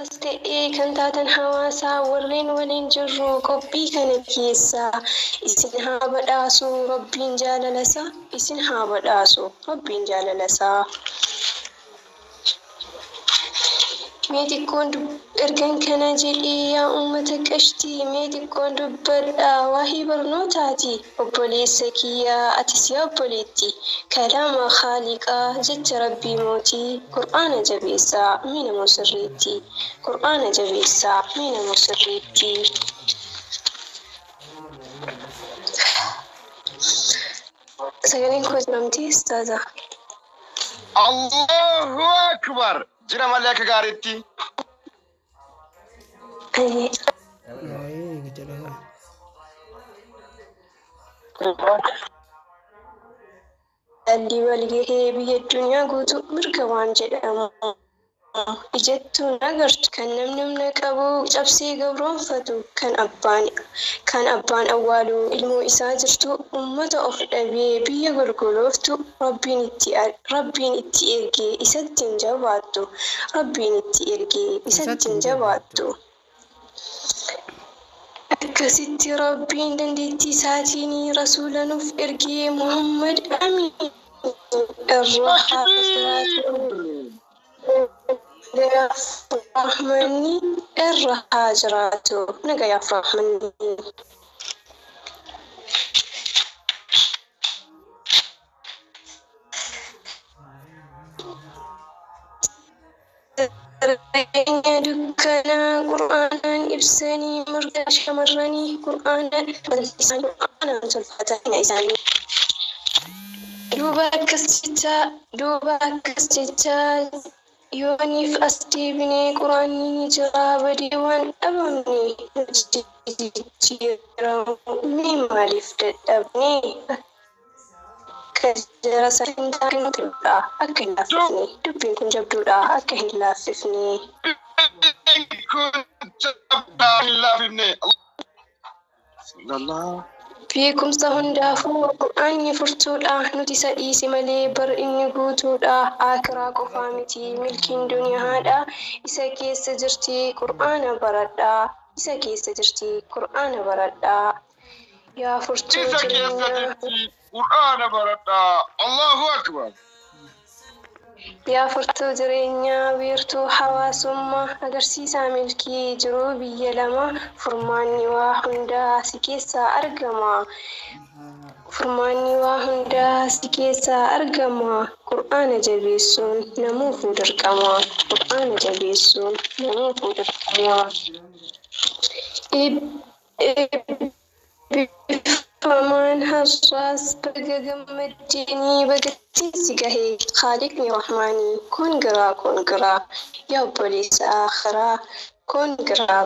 ta'ee kan taatan hawaasaa warreen waliin jirru qophii kana keessa isin haa badhaasu rabbiin jaalalasaa isin haa badhaasu rabbiin jaalalasaa. Mee xiqqoon ergan kana jedhee yaa uummata qashtii mee xiqqoon dubbadha waahee barnootaati obboleessa kiyyaa atis yaa obboleetti kalaama khaaliqaa jecha rabbii mootii qur'aana jabeessaa mee namoo sirriitti qur'aana jabeessaa mee namoo sirriitti. Sagaleen koo jiramti ustaaza. Allahu akbar. Jira malee akka gaariitti. Dhalli walgahee biyya addunyaa guutuu mirga waan jedhamu ijattuun agartu kan namni humna qabu cabsee gabroonfatu kan abbaan awwaalu ilmoo isaa jirtu uummata of dhabee biyya golgolooftu rabbiin itti ergee isatti hin jabaattu rabbiin itti ergee isatti hin jabaattu. Akkasitti rabbiin dandeettii isaatiin rasuula nuuf ergee Muhammad amiin irra haa Rahmani irra haa jiraatu nagayaaf Rahmani. Dukkanaa qur'aanaan ibsanii mirga shamarranii qur'aanaan tolfataa isaanii. Duuba akkas jechaa yooniif as deebinee quraanni ni jira badee waan dhabamne nuti jijjiiramu mee maaliif dadhabne akka jara hin taanedha akka hin laaffifne dubbiin kun jabduudha akka hin laaffifne. Beekumsa hundaafuu qur'aanni furtuudha nuti isa dhiise malee bar inni guutuudha akiraa qofaa miti milkiin duniyaadha isa keessa jirti qur'aana baradha isa keessa jirti qur'aana baradha yaa furtuu jireenyaa qur'aana baradha. Allahu akbar. Yaa furtuu jireenyaa wiirtuu hawaasummaa agarsiisaa milkii jiruu biyya lama furmaanni waa hundaa si keessaa argama. Furmaanni waa hundaa si keessaa argama. Qur'aana jabeessuun namuufuu dirqama. Qur'aana jabeessuun namuufuu dirqama. Famaan har'aas baga gammaddeenii bagattiinsi gahee Haaliqni Rahmaanii kun giraa yaa obboleessa akhiraa kun giraa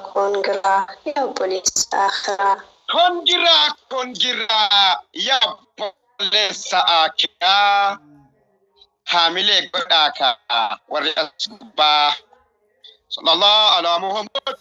yaa obboleessa akhiraa. Kun giraa yaa obboleessa akhiraa haamilee godhaa kaa warri as gubbaa sallallahu alaa Muhammad.